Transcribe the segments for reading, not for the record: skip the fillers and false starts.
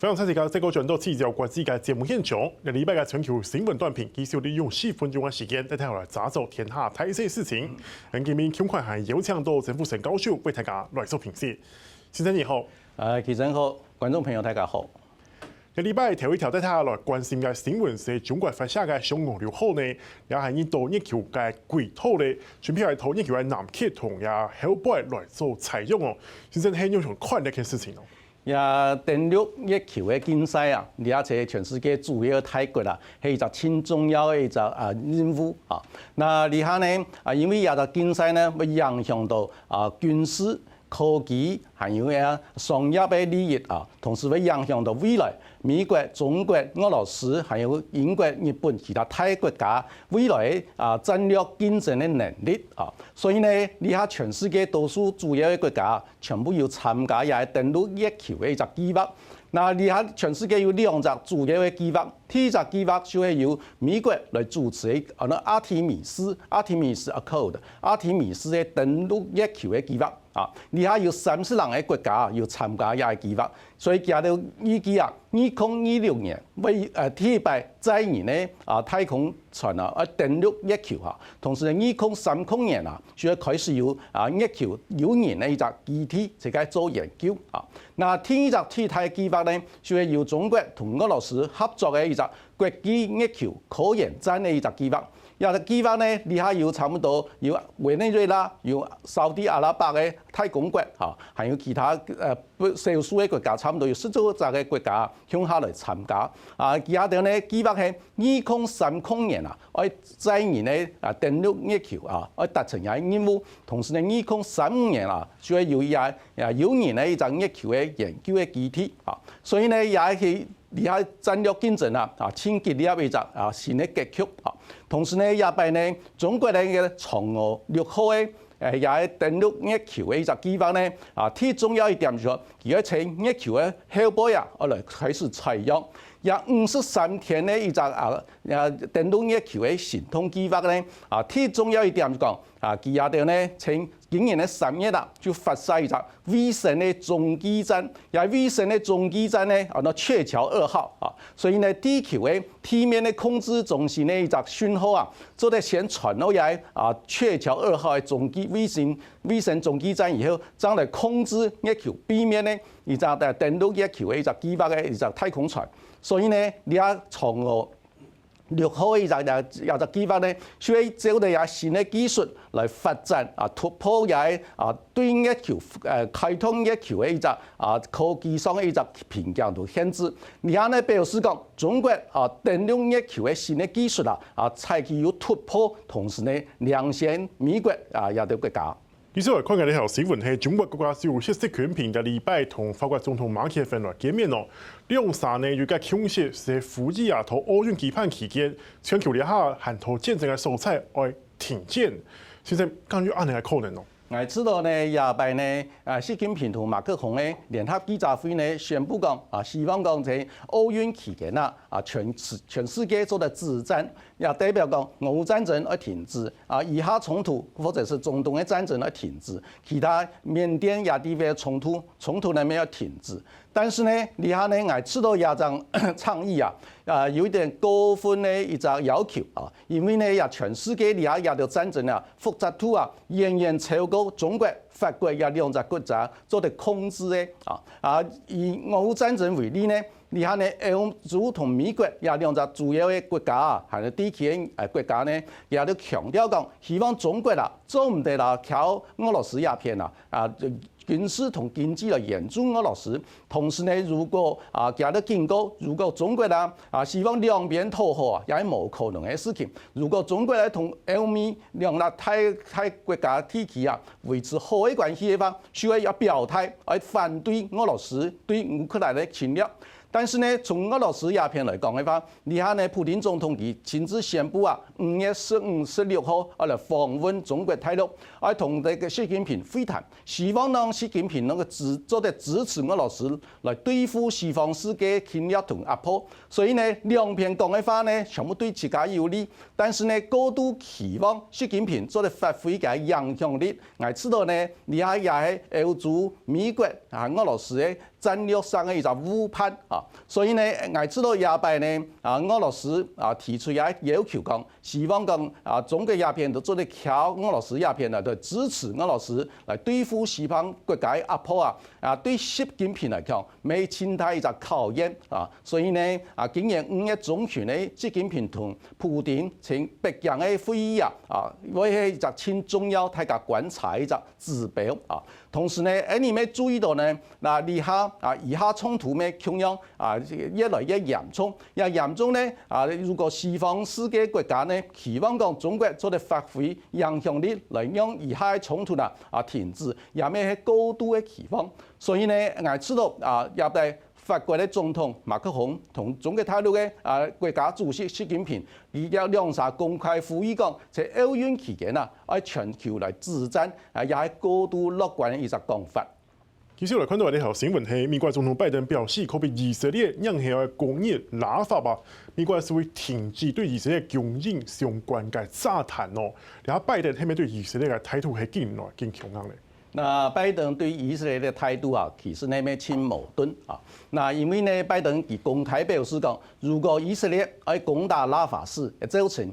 非常謝謝這個轉到記者關注嘅節目現場，禮拜嘅全球新聞短評，繼續利用4分鐘嘅時間，帶大家來抓走天下大小事情。今日恐快係有請到曾復生教授為大家來做評析。先生你好，記者好，觀眾朋友大家好。禮拜頭一條帶大家來關心嘅新聞係中國發射嘅嫦娥6號呢，也係印度月球嘅軌道咧，準備係同月球嘅南極同也後背來做採用哦。先生係用上快呢件事情哦。也登陸月球嘅競賽啊，而且全世界主要大國啦，係一個很重要嘅一個任務啊。那而下呢因為也個競賽呢，會影響到軍事、科技，還有商業嘅利益啊，同時會影響到未來美國、中國、俄羅斯，還有英國、日本其他大國家未來戰略競爭嘅能力啊。所以呢，而下全世界多數主要嘅國家全部要參加也係登陸月球嘅一個計劃。那而下全世界有2隻主要嘅計劃，第一隻計劃就係由美國來主持嘅阿提米斯 Accord 阿提米斯嘅登陸月球嘅計劃啊。而下有30人嘅國家要參加也係計劃，所以加到預計2026年為第一擺載人嘅太空船登陸月球啊，同時2030年就要開始有月球有人嘅一隻基地就該做研究啊。那第二隻替代計劃呢，就係由中國同俄羅斯合作嘅一隻國際月球科研站嘅一隻計劃。有個計劃呢，而下有差不多有委內瑞拉、有沙特阿拉伯嘅太空國嚇，還有其他少數嘅國家，差不多有10多個嘅國家向下來參加。其他嘅呢計劃係2030年要載人咧登陸月球要達成也任務。同時呢2035年就係有人咧一隻月球嘅研究嘅基地啊，所以呢也係。而下戰略競爭千激烈嘅一隻新嘅格局啊，同時呢，也擺呢中國咧嘅嫦娥6號嘅也係登陸月球嘅一隻計劃呢最重要一點就係而家喺月球嘅後背我來開始採用，也53天嘅一隻登陸月球嘅行動計劃呢最重要一點就講佢下邊呢請。今年嘅3月就發射一隻衛星嘅中繼站，也衛星嘅中繼站呢，鵲橋2號啊，所以呢地球嘅地面嘅控制中心嘅一隻訊號就得先傳到嚟鵲橋2號嘅中繼衛星中繼站以後，將來控制月球背面呢一隻登陸月球嘅一隻計劃嘅一隻太空船，所以呢你睇嫦娥6號嘅一隻計劃呢，需要借到新嘅技術來發展突破對月球開通月球嘅一隻科技上嘅一隻瓶頸同限制。而家呢表示講，中國登陸月球嘅新嘅技術採取有突破，同時呢領先美國也啲國家。其實我看緊呢條新聞係中國國家主席習近平嘅禮拜同法國總統馬克龍來見面咯。兩沙呢有個共識係呼籲同奧運舉辦期間，全球咧下hand同戰爭嘅蔬菜愛停戰。先生，關於安尼嘅可能咯？我知道呢，廿拜呢，習近平同馬克龍呢聯合記者會呢宣布講，希望講在奧運期間全世界做的止戰，也代表講俄烏戰爭要停止，以哈衝突或者是中東嘅戰爭要停止，其他緬甸亞地嘅衝突呢要停止。但是呢，而下呢，我知道也種倡議有一點過分的一個要求因為呢，全世界而下也條戰爭複雜度遠遠超過中國、法國也兩隻國家做得控制的以俄烏戰爭為例呢，而下呢，歐洲同美國也兩隻主要嘅國家還有地區嘅國家呢，也都強調講，希望中國做唔得靠俄羅斯鴉片軍事同經濟來援助俄羅斯，同時呢，如果加得警告，如果中國希望兩邊討好也係冇可能嘅事情。如果中國同歐美兩大國家體系維持好嘅關係嘅話，需要表態來反對俄羅斯對烏克蘭嘅侵略。但是呢，從俄羅斯鴉片來講嘅話，而下呢，普丁總統佢親自宣布5月15、16號來訪問中國大陸，同這個習近平會談，希望讓習近平能夠做得支持俄羅斯來對付西方世界侵略同壓迫。所以呢，兩邊講嘅話呢，全部對自家有利，但是呢，過度期望習近平做得發揮嘅影響力。我知道呢，而下也係歐洲、美國俄羅斯嘅戰略上嘅一個誤判啊。所以呢，我知道亞拜呢俄羅斯提出也要求講，希望講中國鴉片都做得靠俄羅斯鴉片嚟支持俄羅斯嚟對付西方國家壓迫對習近平嚟講，未侵太一個考驗啊。所以呢今年5月中旬呢，習近平同普京請北京嘅會議為係一個輕重要大家觀察一個指標啊。同時呢，你咪注意到呢，以下衝突咩傾向越來越嚴重，嚴重呢如果西方世界國家呢期望講中國做得發揮影響力來讓以下衝突停止，也咩係高度嘅期望。所以呢，我知道也對法國嘅總統馬克龍同中國大陸嘅國家主席習近平，而家兩曬公開呼籲講，在奧運期間喺全球來止戰，也係高度樂觀嘅一個講法。其實我哋看到呢條新聞係美國總統拜登表示，可比以色列讓係要工業立法吧，美國係會停止對以色列供應相關嘅炸彈哦。然後拜登係咪對以色列嘅態度係更來更強硬咧？那拜登對以色列的態度其實呢咩輕矛盾啊。那因為呢，拜登佢公開表示講，如果以色列喺攻打拉法市，造成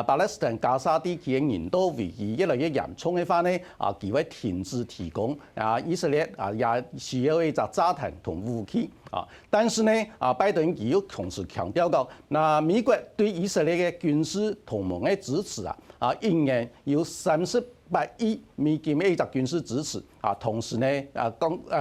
巴勒斯坦加沙地區嘅人道危機越來越嚴重嘅話呢，佢會停止提供以色列也需要一隻炸彈同武器啊。但是呢，拜登佢又同時強調講，那美國對以色列嘅軍事同盟嘅支持仍然有38億美金嘅一個軍事支持同時呢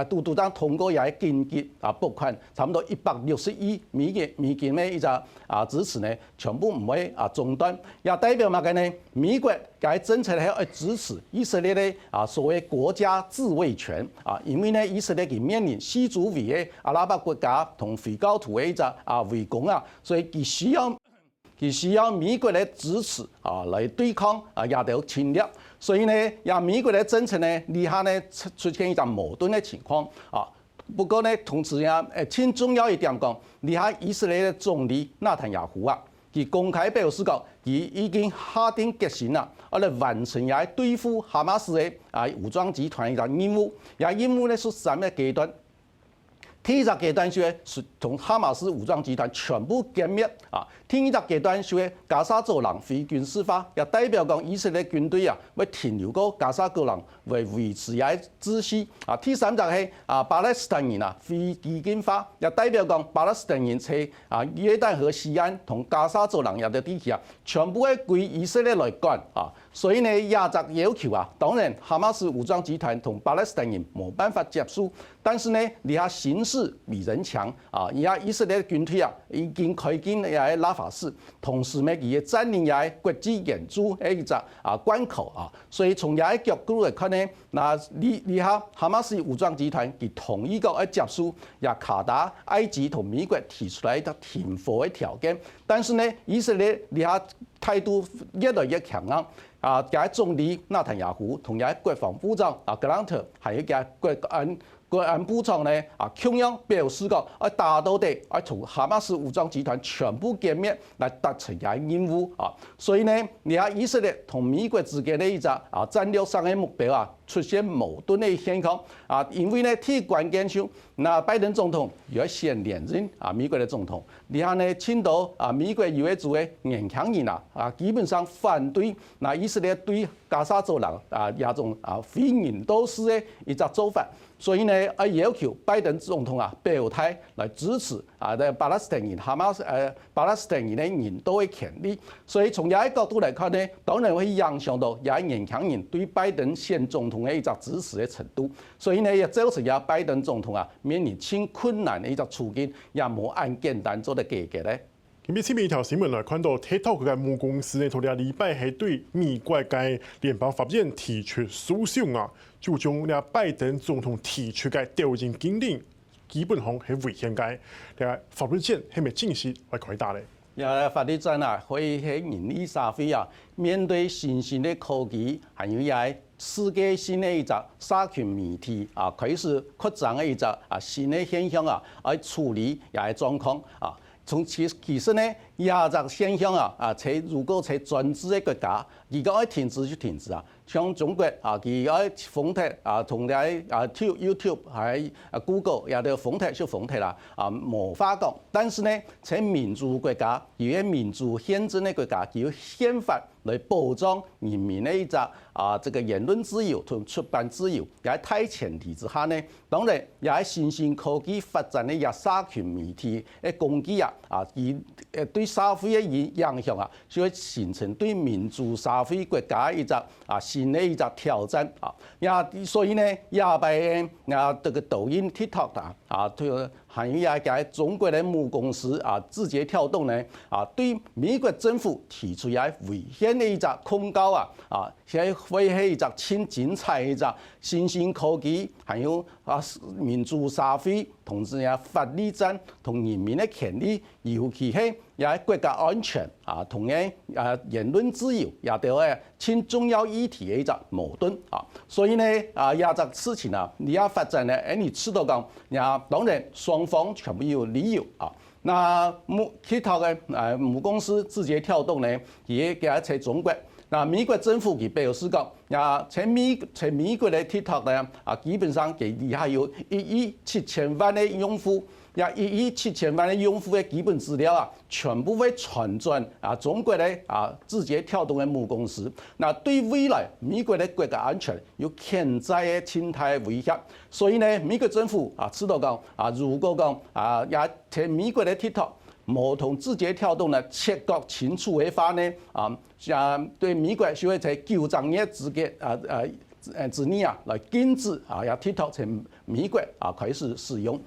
都當通過也緊急撥款，差唔多160億美金嘅一個支持呢，全部唔會中斷，也代表乜嘅呢？美國嘅政策係要支持以色列嘅所謂國家自衛權因為呢以色列佢面臨四周圍嘅阿拉伯國家同回教徒嘅一個圍攻所以佢需要美國嘅支持來對抗亞洲侵略。所以呢，美國嘅政策呢，以下呢出現一個矛盾嘅情況不過呢，同時更重要一點講，以下以色列嘅總理納坦雅胡佢公開表示講，佢已經下定決心嚟完成也對付哈馬斯嘅武裝集團一個任務。任務呢是3個階段。第一個階段是同哈馬斯武裝集團全部殲滅第二個階段是加沙走廊非軍事化，也代表講以色列軍隊會停留過加沙走廊為維持也秩序第三個係巴勒斯坦人非基建化，也代表講巴勒斯坦人在約旦河西岸同加沙走廊入的地區全部會歸以色列來管所以呢，亞洲要求當然哈馬斯武裝集團同巴勒斯坦人冇辦法接受，但是呢，你下形勢比人強而家以色列軍隊已經開進也係拉法市，同時呢，佢佔領也係國際援助一個關口所以從也角度來看呢，那你下哈馬斯武裝集團佢同意個接受也卡達、埃及同美國提出來一個停火嘅條件，但是呢，以色列你下態度越來越強硬嘅總理納坦雅胡同埋國防部長格蘭特，還有嘅國安部長呢同樣表示講，打到地從哈馬斯武裝集團全部殲滅來達成嘅任務所以呢，你睇以色列同美國之間的一個戰略上嘅目標出現矛盾嘅現象因為呢，第關鍵上，那拜登總統要先連任美國嘅總統，你睇呢，青島美國有一組嘅年輕人基本上反對那以色列對加沙走廊這種非人道式嘅一個做法。所以呢，要求拜登總統表態來支持巴勒斯坦人哈馬斯巴勒斯坦人的人道嘅權利。所以從呢個角度來看呢，當然會影響到也年輕人對拜登現總統嘅一個支持嘅程度。所以呢，也造成拜登總統面臨超困難嘅一個處境，也冇按簡單做得解決咧。今日前面一條新聞來看到 TikTok 嘅母公司呢，頭兩禮拜係對美國嘅聯邦法院提出訴訟就將拜登總統提出嘅調查禁令基本上係違憲嘅。法律戰係咪正式來開打咧？法律戰可以喺人類社會面對新興的科技，還有也世界性的一個社群媒體開始擴張的一個新的現象來處理也係狀況其實呢，也個現象如果在專制嘅國家，如果要停止就停止啊。像中國佢要封殺同啲YouTube 喺Google 也都封殺就封殺啦，無法講。但是呢，在民主國家，有啲民主憲政嘅國家，有憲法來保障人民嘅這個言論自由同出版自由，也喺大前提之下呢，當然也喺新興科技發展嘅社群媒體嘅攻擊而對社會嘅影響就會形成對民主社會國家一個新的一個挑戰也所以呢，也俾這個抖音 TikTok 還有中國的母公司字節跳動呢對美國政府提出危險的一個控告係會係一個很精彩的一個新興科技，還有民主社會同時法律戰同人民的權利，尤其係也國家安全同嘅言論自由也都係很重要議題嘅一個矛盾所以呢也個事情你要發展呢，你知道講當然雙方全部有理由那其他嘅母公司字節跳動呢，也喺中國。美國政府佢表示講，在美國嘅 TikTok 呢，基本上佢底下有1億7千萬嘅用戶，1億7千萬嘅用戶嘅基本資料全部會傳轉中國嘅字節跳動嘅母公司。對未來美國嘅國家安全有潛在嘅潛在威脅，所以呢，美國政府知道講如果講也在美國嘅 TikTok。冇同字節跳動呢切割清楚嘅話呢，對美國就會在9章嘅之內來禁止也 TikTok 在美國開始使用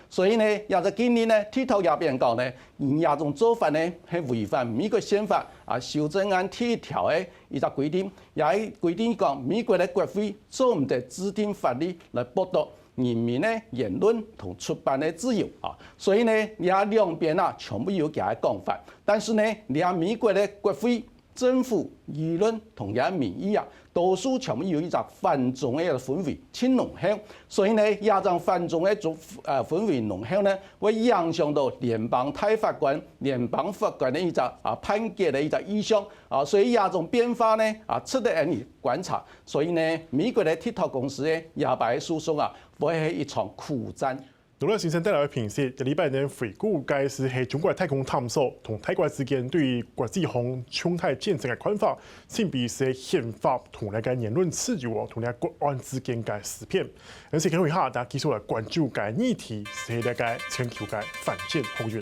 所以呢，也在今年呢 TikTok 也變講呢，也種做法呢係違反美國憲法修正案第1條嘅一個規定，也規定講美國嘅國會做唔得制定法律來剝奪人民的言論同出版的自由所以呢，你兩邊全部有佢嘅講法，但是呢，你美國的國會、政府、輿論同樣民意多數全部有一個反中的一個氛圍，挺濃厚，所以呢，這種反中的氛圍濃厚呢，會影響到聯邦大法官、聯邦法官的一個判決的一個意向所以這種變化呢值得人觀察。所以呢，美國的 TikTok 公司呢，也擺訴訟會係一場苦戰。羅樂先生帶來嘅評析，一禮拜呢回顧介是係中國太空探索同泰國之間對國際航空太建設嘅看法，甚至係憲法同那個言論自由同那國安之間嘅思辨。而且可以下大家繼續來關注該議題，係那個全球嘅反戰後援。